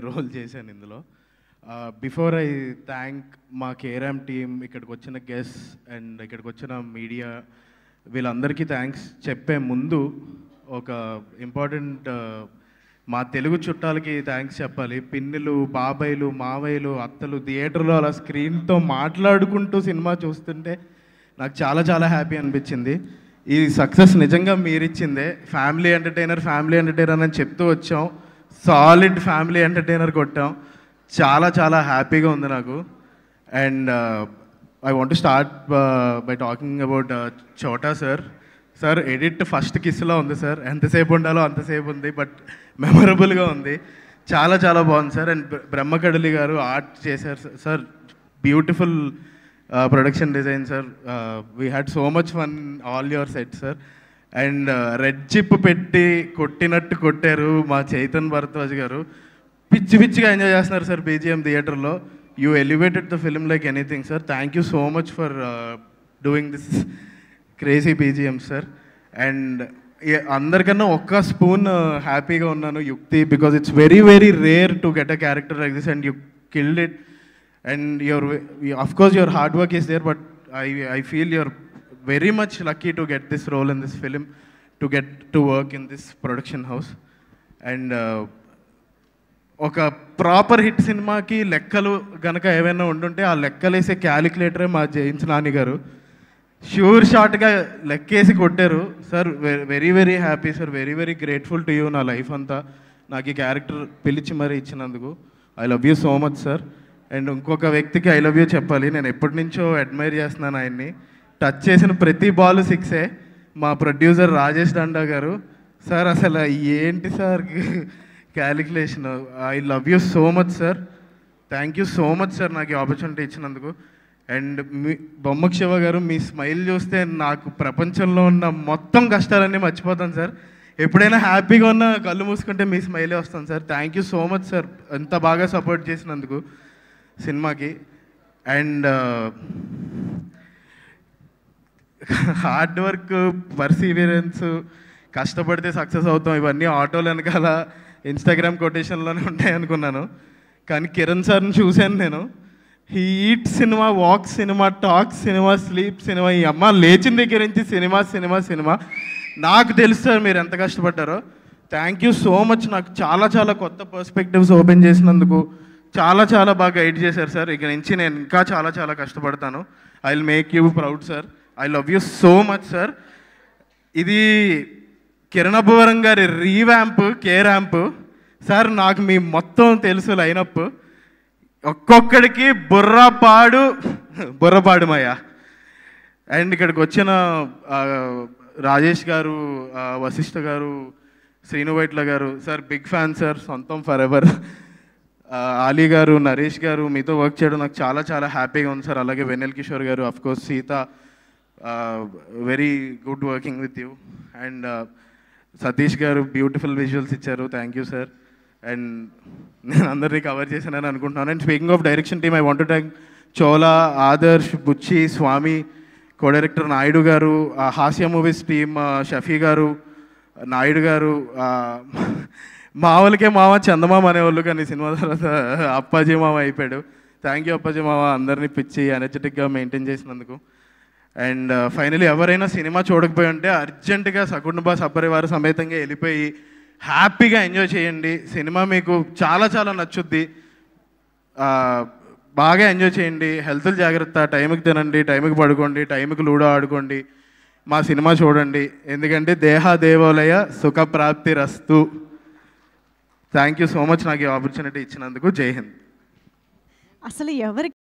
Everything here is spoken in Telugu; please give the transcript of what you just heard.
రోల్ చేశాను ఇందులో. బిఫోర్ ఐ థ్యాంక్ మా కేరామ్ టీమ్, ఇక్కడికి వచ్చిన గెస్ట్ అండ్ ఇక్కడికి వచ్చిన మీడియా, వీళ్ళందరికీ థ్యాంక్స్ చెప్పే ముందు ఒక ఇంపార్టెంట్ మా తెలుగు చుట్టాలకి థ్యాంక్స్ చెప్పాలి. పిన్నులు, బాబాయ్లు, మావయ్యలు, అత్తలు థియేటర్లో అలా స్క్రీన్తో మాట్లాడుకుంటూ సినిమా చూస్తుంటే నాకు చాలా చాలా హ్యాపీ అనిపించింది. ఈ సక్సెస్ నిజంగా మీరిచ్చిందే. ఫ్యామిలీ ఎంటర్టైనర్ అని చెప్తూ వచ్చాం, సాలిడ్ ఫ్యామిలీ ఎంటర్టైనర్ కొట్టాం. చాలా చాలా హ్యాపీగా ఉంది నాకు. And I want to start by talking about చోటా సార్. సార్ ఎడిట్ ఫస్ట్ కిస్లో ఉంది సార్, ఎంతసేపు ఉండాలో అంతసేపు ఉంది, బట్ మెమరబుల్గా ఉంది. చాలా చాలా బాగుంది సార్. అండ్ బ్రహ్మకడలి గారు ఆర్ట్ చేశారు sir, beautiful production design sir. We had so much fun all your set sir. And red chip పెట్టి కొట్టినట్టు కొట్టారు మా చైతన్ భరద్వాజ్ గారు. పిచ్చి పిచ్చిగా ఎంజాయ్ చేస్తున్నారు సార్ బీజిఎం థియేటర్లో. You elevated the film like anything sir. Thank you so much for doing this crazy BGM sir. And అందరికన్నా ఒక్క స్పూన్ హ్యాపీగా ఉన్నాను యుక్తి, because it's very very rare to get a character like this and you killed it. And of course your hard work is there, but I feel you're very much lucky to get this role in this film, to get to work in this production house. And ఒక ప్రాపర్ హిట్ సినిమాకి లెక్కలు గనక ఏమైనా ఉంటుంటే ఆ లెక్కలేసే క్యాలిక్యులేటరే మా జేమ్స్ నాని గారు. ష్యూర్ షార్ట్గా లెక్కేసి కొట్టారు sir. Very very happy sir, very very grateful to you. నా లైఫ్ అంతా నాకు ఈ క్యారెక్టర్ పిలిచి మరీ ఇచ్చినందుకు I love you so much sir. And ఇంకొక వ్యక్తికి ఐ లవ్ యూ చెప్పాలి. నేను ఎప్పటి నుంచో అడ్మైర్ చేస్తున్నాను ఆయన్ని. టచ్ చేసిన ప్రతి బాల్ సిక్సే. మా ప్రొడ్యూసర్ రాజేష్ దండా గారు సార్, అసలు ఏంటి sir calculation. I love you so much sir. Thank you so much sir నాకు ఈ ఆపర్చునిటీ ఇచ్చినందుకు. అండ్ మీ బొమ్మక్ శివ గారు, మీ స్మైల్ చూస్తే నాకు ప్రపంచంలో ఉన్న మొత్తం కష్టాలన్నీ మర్చిపోతాను సార్. ఎప్పుడైనా హ్యాపీగా ఉన్న కళ్ళు మూసుకుంటే మీ స్మైలే వస్తాను sir. Thank you so much sir, ఎంత బాగా సపోర్ట్ చేసినందుకు సినిమాకి. అండ్ హార్డ్ వర్క్, పర్సీవియరెన్స్, కష్టపడితే సక్సెస్ అవుతాం, ఇవన్నీ ఆటోలు వెనకాల ఇన్స్టాగ్రామ్ కొటేషన్లోనే ఉంటాయి అనుకున్నాను. కానీ కిరణ్ సార్ని చూశాను నేను. He eat cinema, walk cinema, talk cinema, sleep cinema. ఈ అమ్మ లేచిన దగ్గర నుంచి సినిమా సినిమా సినిమా. నాకు తెలుసు సార్ మీరు ఎంత కష్టపడ్డారో. Thank you so much. నాకు చాలా చాలా కొత్త పర్స్పెక్టివ్స్ ఓపెన్ చేసినందుకు చాలా చాలా బాగా గైడ్ చేశారు సార్. ఇక నుంచి నేను ఇంకా చాలా చాలా కష్టపడతాను. I will make you proud sir. I love you so much sir. ఇది కిరణ్ అబ్బవరం గారి రీవ్యాంప్, కే ర్యాంప్ సార్. నాకు మీ మొత్తం తెలుసు లైనప్. ఒక్కొక్కడికి బుర్రపాడుమయ్యా. అండ్ ఇక్కడికి వచ్చిన రాజేష్ గారు, వశిష్ఠ గారు, శ్రీను వైట్ల గారు సార్, బిగ్ ఫ్యాన్ సార్, సొంతం ఫర్ ఎవర్. ఆలీ గారు, నరేష్ గారు, మీతో వర్క్ చేయడం నాకు చాలా చాలా హ్యాపీగా ఉంది సార్. అలాగే Vennela Kishore garu, of course Seetha, very good working with you. And Satish garu beautiful visuals ఇచ్చారు, థ్యాంక్ యూ సార్. అండ్ నేను అందరినీ కవర్ చేశానని అనుకుంటున్నాను. And speaking of direction team, I want to thank Chola, Adarsh, Bucchi, Swamy, co director Naidu garu, Haasya movies team Shafi గారు, నాయుడు గారు, మామూలుకే మామ చందమామ అనేవాళ్ళు, కానీ సినిమా తర్వాత అప్పాజీ మామ అయిపోయాడు. థ్యాంక్ యూ అప్పాజీ మామ, అందరినీ పిచ్చి ఎనర్జెటిక్గా మెయింటైన్ చేసినందుకు. అండ్ ఫైనలీ ఎవరైనా సినిమా చూడకపోయి ఉంటే అర్జెంటుగా సకుటుంబ సపరివార సమేతంగా వెళ్ళిపోయి హ్యాపీగా ఎంజాయ్ చేయండి. సినిమా మీకు చాలా చాలా నచ్చుద్ది. బాగా ఎంజాయ్ చేయండి. హెల్త్లు జాగ్రత్త, టైంకి తినండి, టైంకి పడుకోండి, టైంకి లూడో ఆడుకోండి, మా సినిమా చూడండి. ఎందుకంటే దేహ దేవాలయ సుఖప్రాప్తి రస్తు. థ్యాంక్ యూ సో మచ్ నాకు ఈ ఆపర్చునిటీ ఇచ్చినందుకు. జై హింద్. అసలు ఎవరికి